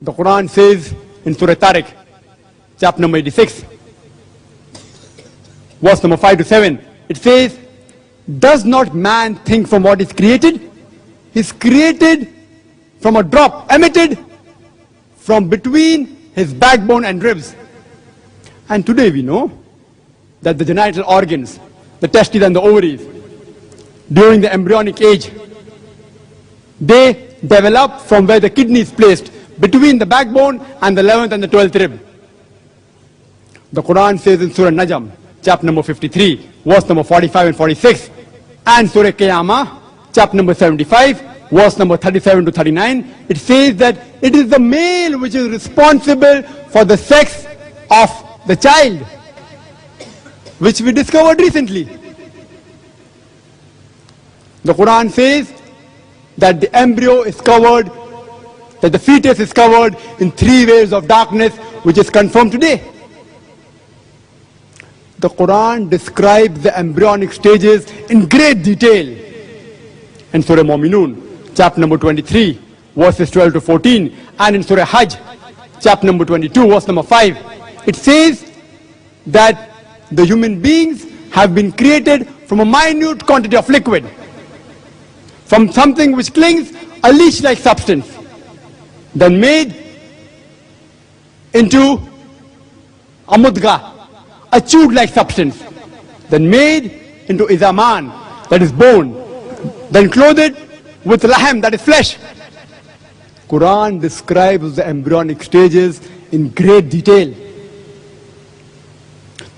The Quran says in Surah Tariq, chapter number 86, verse number 5 to 7, it says, does not man think from what is created? He is created from a drop emitted from between his backbone and ribs. And today we know that the genital organs, the testes and the ovaries, during the embryonic age, they develop from where the kidney is placed, between the backbone and the 11th and the 12th rib. The Quran says in Surah Najm, chapter number 53, verse number 45 and 46, and Surah Qiyamah, chapter number 75, verse number 37 to 39, it says that it is the male which is responsible for the sex of the child, which we discovered recently. The Quran says that the embryo is covered, that the fetus is covered in 3 waves of darkness, which is confirmed today. The Quran describes the embryonic stages in great detail. In Surah Mu'minun, chapter number 23, verses 12 to 14, and in Surah Hajj, chapter number 22, verse number 5, it says that the human beings have been created from a minute quantity of liquid, from something which clings, a leech-like substance, then made into a mudga, a chewed-like substance, then made into izaman, that is bone, then clothed with lahm, that is flesh. Quran describes the embryonic stages in great detail.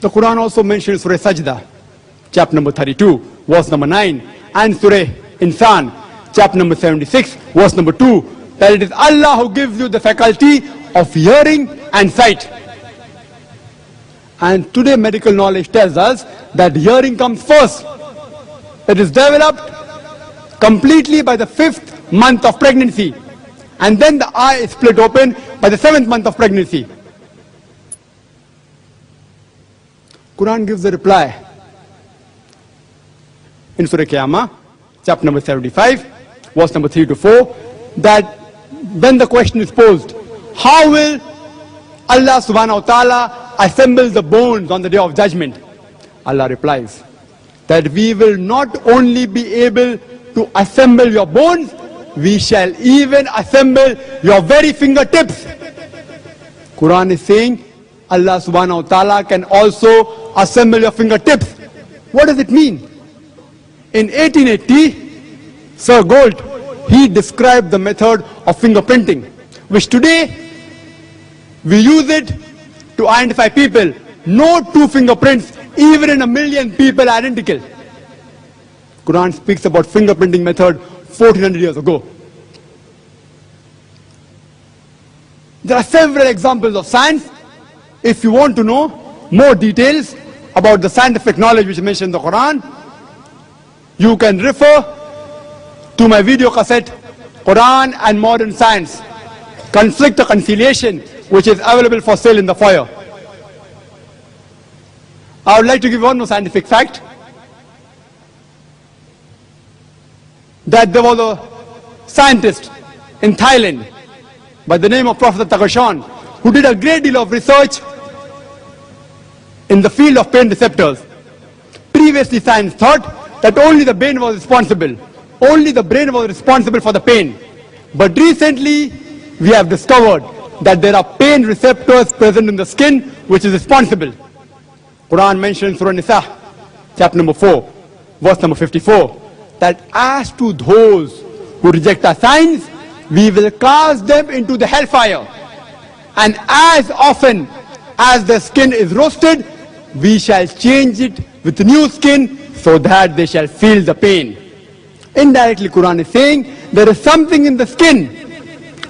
The Quran also mentions Surah Sajda, chapter number 32, verse number 9, and Surah Insan, chapter number 76, verse number 2, that it is Allah who gives you the faculty of hearing and sight. And today medical knowledge tells us that hearing comes first. It is developed completely by the 5th month of pregnancy. And then the eye is split open by the 7th month of pregnancy. Quran gives the reply in Surah Qiyamah, chapter number 75, verse number 3 to 4, that when the question is posed, how will Allah subhanahu wa ta'ala assemble the bones on the day of judgment? Allah replies that we will not only be able to assemble your bones, we shall even assemble your very fingertips. Quran is saying Allah subhanahu wa ta'ala can also assemble your fingertips. What does it mean? In 1880, Sir Gould, he described the method of fingerprinting, which today we use it to identify people. No 2 fingerprints, even in 1 million people, are identical. Quran speaks about fingerprinting method 1400 years ago. There are several examples of science. If you want to know more details about the scientific knowledge which is mentioned in the Quran, you can refer to my video cassette, Quran and Modern Science, Conflict or Conciliation, which is available for sale in the foyer. I would like to give one more scientific fact, that there was a scientist in Thailand by the name of Professor Takashan, who did a great deal of research in the field of pain receptors. Previously, science thought that only the brain was responsible. Only the brain was responsible for the pain. But recently, we have discovered that there are pain receptors present in the skin which is responsible. Quran mentions Surah Nisa, chapter number 4, verse number 54, that as to those who reject our signs, we will cast them into the hellfire. And as often as the skin is roasted, we shall change it with new skin so that they shall feel the pain. Indirectly, Quran is saying there is something in the skin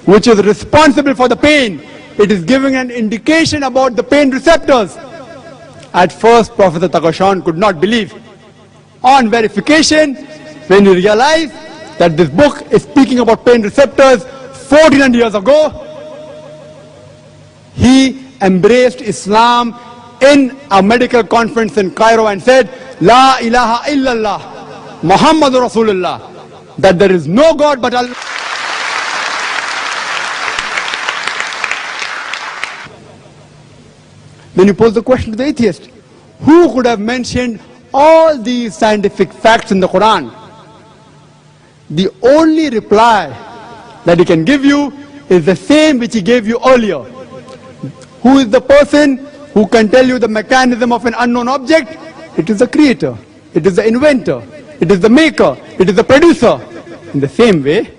which is responsible for the pain. It is giving an indication about the pain receptors. At first, Professor Takashan could not believe. On verification, when he realized that this book is speaking about pain receptors 1400 years ago, he embraced Islam in a medical conference in Cairo and said, La ilaha illallah, Muhammadur Rasulullah, that there is no God but Allah. Then you pose the question to the atheist, who could have mentioned all these scientific facts in the Quran? The only reply that he can give you is the same which he gave you earlier. Who is the person who can tell you the mechanism of an unknown object? It is the creator, it is the inventor, it is the maker, it is the producer. In the same way,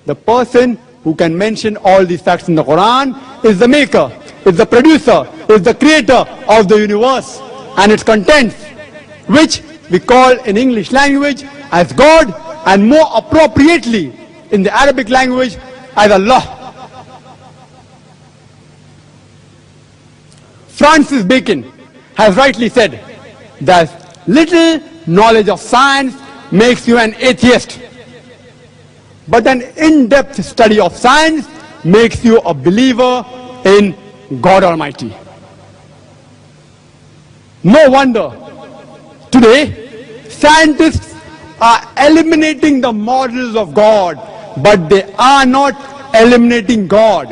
the person who can mention all these facts in the Quran is the maker, is the producer, is the creator of the universe and its contents, which we call in English language as God, and more appropriately in the Arabic language as Allah. Francis Bacon has rightly said that little knowledge of science makes you an atheist, but an in-depth study of science makes you a believer in God Almighty. No wonder today scientists are eliminating the models of God, but they are not eliminating God.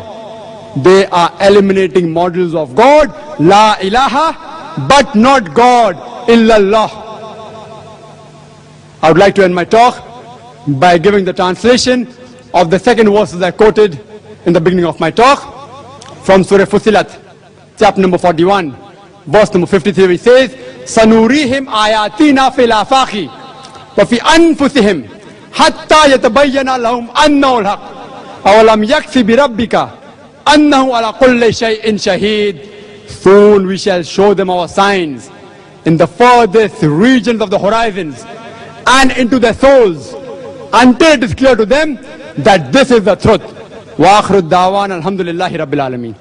They are eliminating models of God, La ilaha, but not God, illallah. I would like to end my talk by giving the translation of the second verses I quoted in the beginning of my talk from Surah Fusilat, chapter number 41, verse number 53, which says, Sanurihim ayatina fil afaqi wa fi anfusihim hatta yatabayyana lahum annahu al-haq awalam yakfi bi rabbika annahu ala kulli shay'in shaheed. Soon we shall show them our signs in the furthest regions of the horizons and into their souls, until it is clear to them that this is the truth. Wa akhiru da'wan alhamdulillahi rabbil alameen.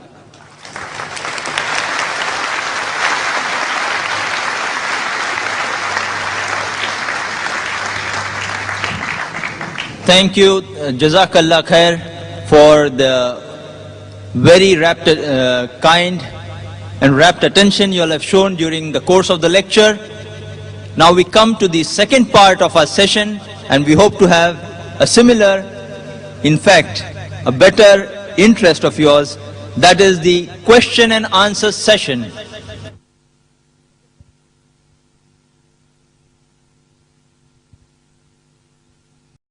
Thank you, Jazakallah Khair, for the very rapt, kind and rapt attention you all have shown during the course of the lecture. Now we come to the second part of our session, and we hope to have a similar, in fact, a better interest of yours. That is the question and answer session.